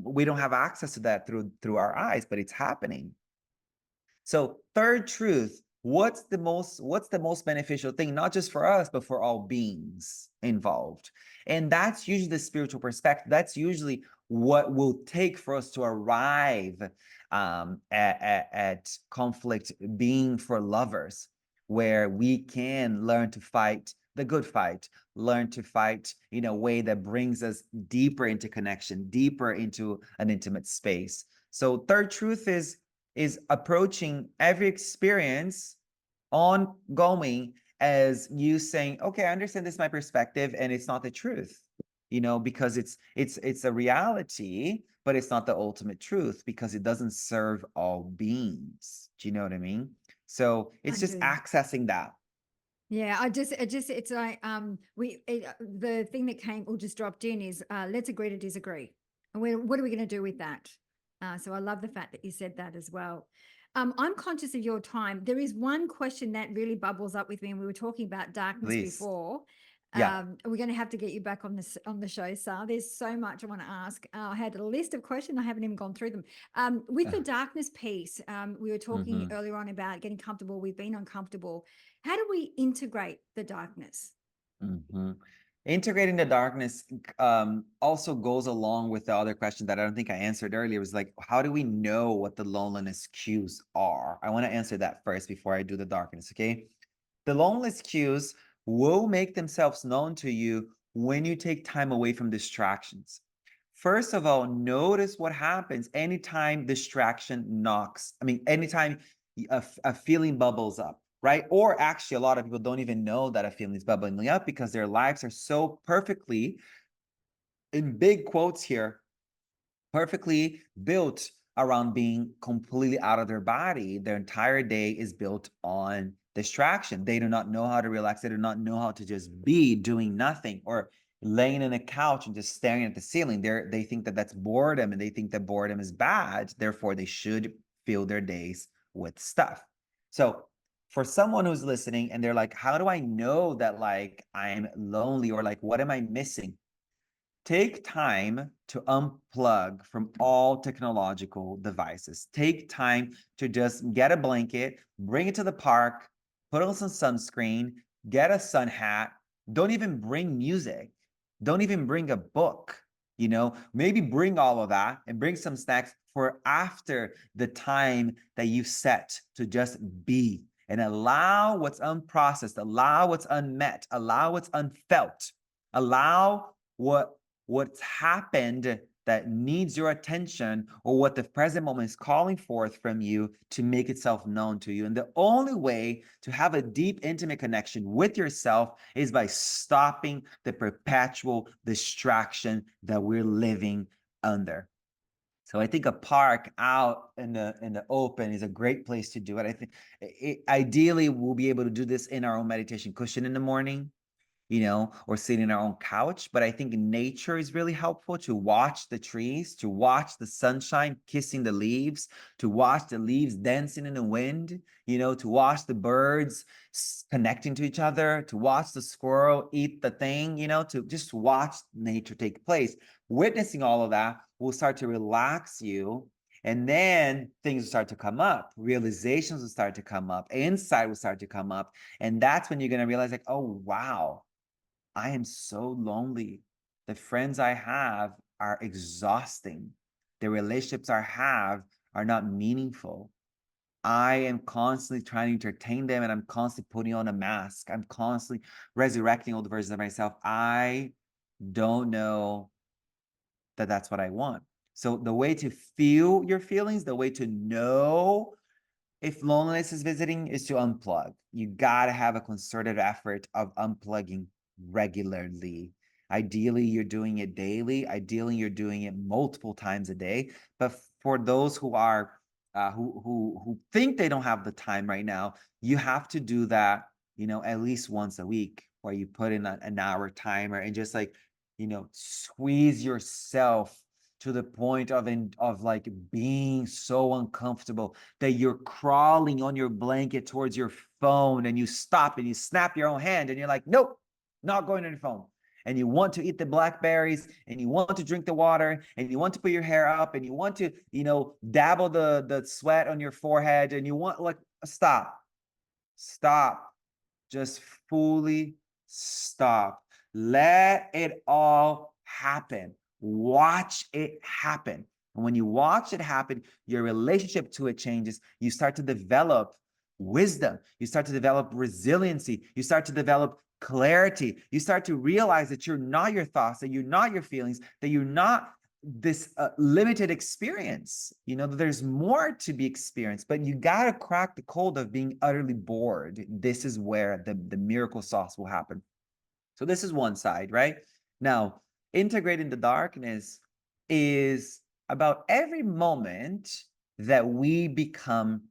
we don't have access to that through our eyes, but it's happening. So third truth, what's the most beneficial thing, not just for us, but for all beings involved? And that's usually the spiritual perspective. That's usually what will take for us to arrive at conflict being for lovers, where we can learn to fight the good fight, learn to fight in a way that brings us deeper into connection, deeper into an intimate space. So third truth is approaching every experience ongoing as you saying, okay, I understand this is my perspective and it's not the truth, because it's a reality, but it's not the ultimate truth, because it doesn't serve all beings. Do you know what I mean? So I it's just do. accessing that. Yeah, it's like the thing that came or just dropped in is let's agree to disagree, and what are we going to do with that? So I love the fact that you said that as well. I'm conscious of your time. There is one question that really bubbles up with me, and we were talking about darkness Please. before. Yeah. We're going to have to get you back on the show, Sah. There's so much I want to ask. I had a list of questions. I haven't even gone through them. With the darkness piece, we were talking Mhm. earlier on about getting comfortable. We've been uncomfortable. How do we integrate the darkness? Mhm. Integrating the darkness also goes along with the other question that I don't think I answered earlier. It was like, how do we know what the loneliness cues are? I want to answer that first before I do the darkness, okay? The loneliness cues will make themselves known to you when you take time away from distractions. First of all, notice what happens anytime distraction knocks. I mean, anytime a feeling bubbles up, right? Or actually, a lot of people don't even know that a feeling is bubbling up because their lives are so perfectly, in big quotes here, perfectly built around being completely out of their body. Their entire day is built on distraction. They do not know how to relax. They do not know how to just be doing nothing, or laying in a couch and just staring at the ceiling. They think that that's boredom, and they think that boredom is bad. Therefore, they should fill their days with stuff. So for someone who's listening and they're like, how do I know that like I'm lonely, or like what am I missing? Take time to unplug from all technological devices. Take time to just get a blanket, bring it to the park, put on some sunscreen, get a sun hat, Don't even bring music. Don't even bring a book. Maybe bring all of that and bring some snacks for after the time that you set to just be, and allow what's unprocessed, allow what's unmet, allow what's unfelt, allow what's happened that needs your attention, or what the present moment is calling forth from you, to make itself known to you. And the only way to have a deep, intimate connection with yourself is by stopping the perpetual distraction that we're living under. So I think a park out in the open is a great place to do it. I think ideally we'll be able to do this in our own meditation cushion in the morning, or sitting in our own couch. But I think nature is really helpful, to watch the trees, to watch the sunshine kissing the leaves, to watch the leaves dancing in the wind, to watch the birds connecting to each other, to watch the squirrel eat the thing, to just watch nature take place. Witnessing all of that will start to relax you. And then things will start to come up, realizations will start to come up, insight will start to come up. And that's when you're going to realize, like, oh, wow, I am so lonely. The friends I have are exhausting. The relationships I have are not meaningful. I am constantly trying to entertain them, and I'm constantly putting on a mask. I'm constantly resurrecting old versions of myself. I don't know that that's what I want. So the way to feel your feelings, the way to know if loneliness is visiting, is to unplug. You got to have a concerted effort of unplugging regularly. Ideally, you're doing it daily. Ideally, you're doing it multiple times a day. But for those who are who think they don't have the time right now, you have to do that, at least once a week, where you put in an hour timer and just, like, squeeze yourself to the point of like being so uncomfortable that you're crawling on your blanket towards your phone, and you stop and you snap your own hand and you're like, nope, not going on your phone. And you want to eat the blackberries, and you want to drink the water, and you want to put your hair up, and you want to, dabble the sweat on your forehead, and you want, like, stop, just fully stop. Let it all happen. Watch it happen. And when you watch it happen, your relationship to it changes. You start to develop wisdom. You start to develop resiliency. You start to develop clarity. You start to realize that you're not your thoughts, that you're not your feelings, that you're not this limited experience. That there's more to be experienced, but you got to crack the code of being utterly bored. This is where the miracle sauce will happen. So this is one side, right? Now, integrating the darkness is about every moment that we become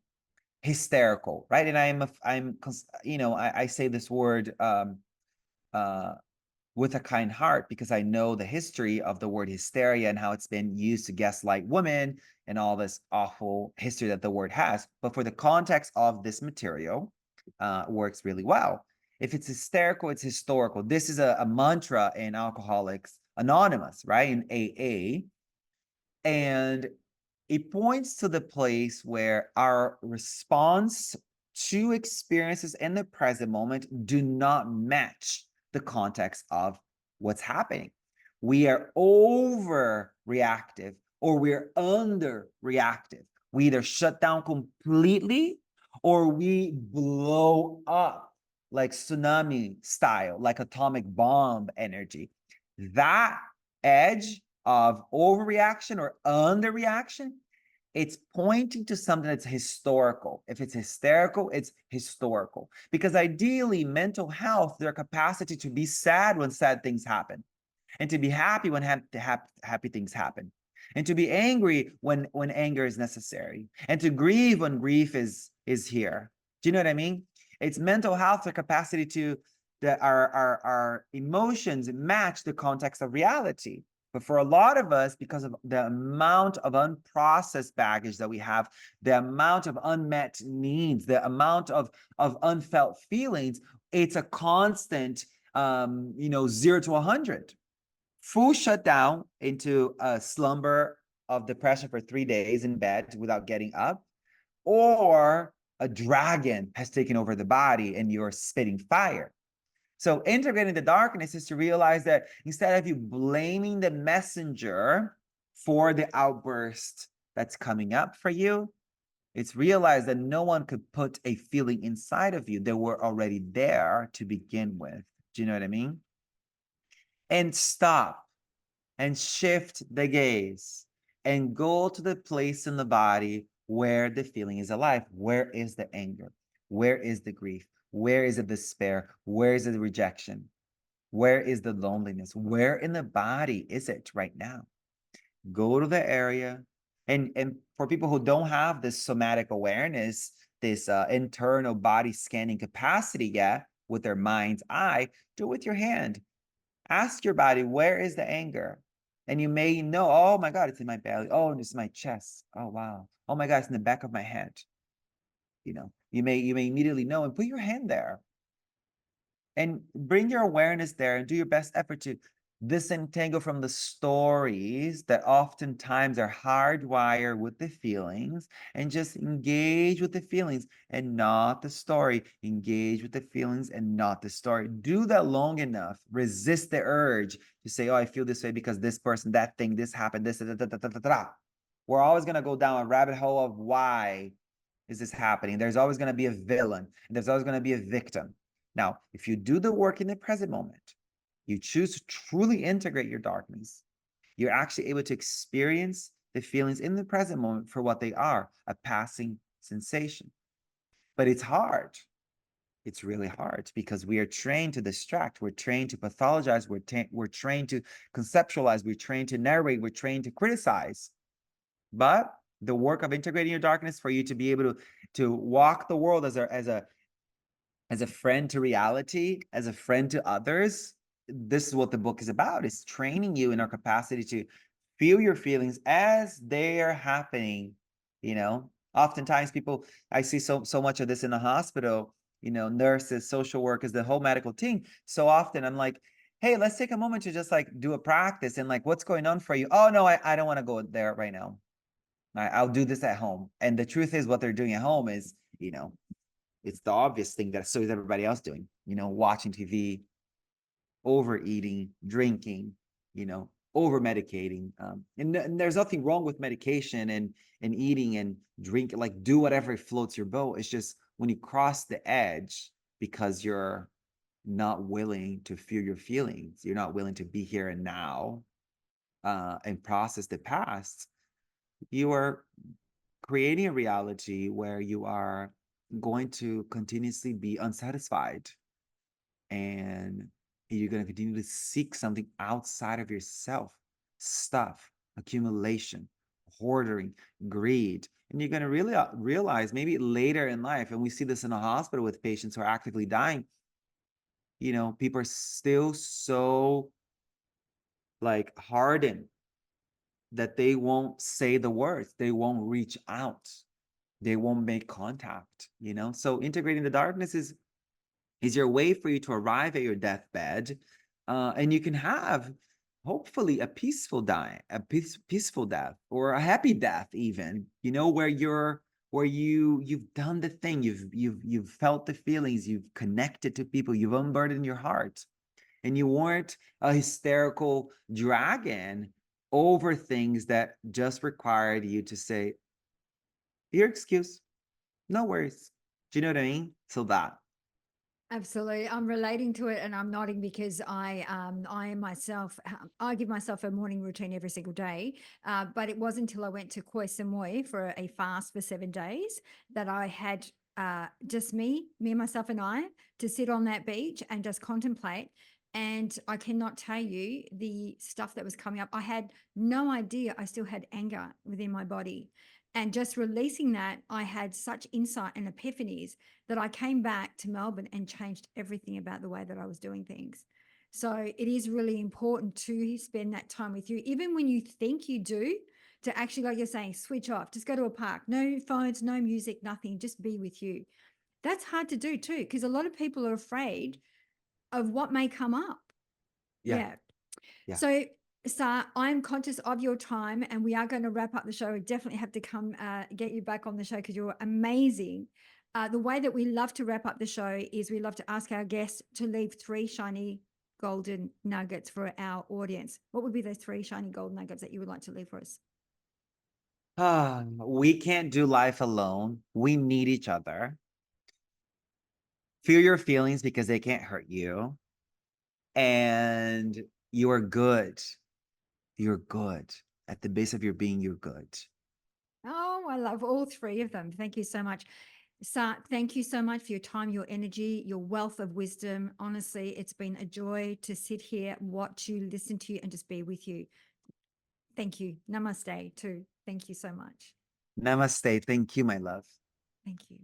hysterical, right? And I say this word uh with a kind heart, because I know the history of the word hysteria and how it's been used to gaslight women and all this awful history that the word has. But for the context of this material, works really well. If it's hysterical, it's historical. This is a mantra in Alcoholics Anonymous, right? In AA. And it points to the place where our response to experiences in the present moment do not match the context of what's happening. We are overreactive, or we're underreactive. We either shut down completely, or we blow up like tsunami style, like atomic bomb energy. That edge of overreaction or underreaction, it's pointing to something that's historical. If it's hysterical, it's historical. Because ideally, mental health, their capacity to be sad when sad things happen, and to be happy when happy things happen, and to be angry when anger is necessary, and to grieve when grief is here. Do you know what I mean? It's mental health, the capacity to that our emotions match the context of reality. But for a lot of us, because of the amount of unprocessed baggage that we have, the amount of unmet needs, the amount of unfelt feelings, it's a constant 0 to 100. Full shutdown into a slumber of depression for 3 days in bed without getting up, or a dragon has taken over the body and you're spitting fire. So integrating the darkness is to realize that instead of you blaming the messenger for the outburst that's coming up for you, it's realized that no one could put a feeling inside of you that were already there to begin with. Do you know what I mean? And stop and shift the gaze and go to the place in the body where the feeling is alive. Where is the anger? Where is the grief? Where is the despair? Where is the rejection? Where is the loneliness? Where in the body is it right now? Go to the area. And for people who don't have this somatic awareness, this internal body scanning capacity yet with their mind's eye, do it with your hand. Ask your body, where is the anger? And you may know, oh my God, it's in my belly. Oh, it's in my chest. Oh wow. Oh my God, it's in the back of my head. You may immediately know and put your hand there and bring your awareness there and do your best effort to disentangle from the stories that oftentimes are hardwired with the feelings and just engage with the feelings and not the story. Engage with the feelings and not the story. Do that long enough. Resist the urge to say, oh, I feel this way because this person, that thing, this happened, this, da, da, da, da, da, da. We're always going to go down a rabbit hole of why is this happening. There's always going to be a villain and there's always going to be a victim. Now, if you do the work in the present moment, you choose to truly integrate your darkness, you're actually able to experience the feelings in the present moment for what they are, a passing sensation. But it's hard. It's really hard because we are trained to distract. We're trained to pathologize. We're trained to conceptualize. We're trained to narrate. We're trained to criticize. But the work of integrating your darkness for you to be able to walk the world as a friend to reality, as a friend to others. This is what the book is about. It's training you in our capacity to feel your feelings as they are happening. Oftentimes people, I see so much of this in the hospital, nurses, social workers, the whole medical team. So often I'm like, hey, let's take a moment to just like do a practice and like, what's going on for you? Oh no, I don't want to go there right now. I'll do this at home. And the truth is what they're doing at home is, it's the obvious thing that so is everybody else doing, watching TV, overeating, drinking, over medicating. And there's nothing wrong with medication and eating and drink, like do whatever floats your boat. It's just when you cross the edge because you're not willing to feel your feelings, you're not willing to be here and now and process the past, you are creating a reality where you are going to continuously be unsatisfied and you're going to continue to seek something outside of yourself, stuff, accumulation, hoarding, greed. And you're going to really realize maybe later in life, and we see this in a hospital with patients who are actively dying, people are still so like hardened that they won't say the words, they won't reach out, they won't make contact. So integrating the darkness is your way for you to arrive at your deathbed, and you can have hopefully a peaceful peaceful death, or a happy death, even. Where you've done the thing, you've felt the feelings, you've connected to people, you've unburdened your heart, and you weren't a hysterical dragon over things that just required you to say, your excuse, no worries. Do you know what I mean? So that. Absolutely. I'm relating to it and I'm nodding because I myself, I give myself a morning routine every single day. But it wasn't until I went to Koh Samui for a fast for 7 days that I had just me, myself and I to sit on that beach and just contemplate. And I cannot tell you the stuff that was coming up. I had no idea I still had anger within my body. And just releasing that, I had such insight and epiphanies that I came back to Melbourne and changed everything about the way that I was doing things. So it is really important to spend that time with you, even when you think you do, to actually, like you're saying, switch off, just go to a park, no phones, no music, nothing, just be with you. That's hard to do too, because a lot of people are afraid of what may come up. Yeah. Yeah. Yeah. So, Sah, I'm conscious of your time and we are going to wrap up the show. We definitely have to come get you back on the show because you're amazing. The way that we love to wrap up the show is we love to ask our guests to leave 3 shiny golden nuggets for our audience. What would be those 3 shiny golden nuggets that you would like to leave for us? We can't do life alone. We need each other. Feel your feelings because they can't hurt you. And you are good. You're good. At the base of your being, you're good. Oh, I love all 3 of them. Thank you so much. Sah, thank you so much for your time, your energy, your wealth of wisdom. Honestly, it's been a joy to sit here, watch you, listen to you, and just be with you. Thank you. Namaste, too. Thank you so much. Namaste. Thank you, my love. Thank you.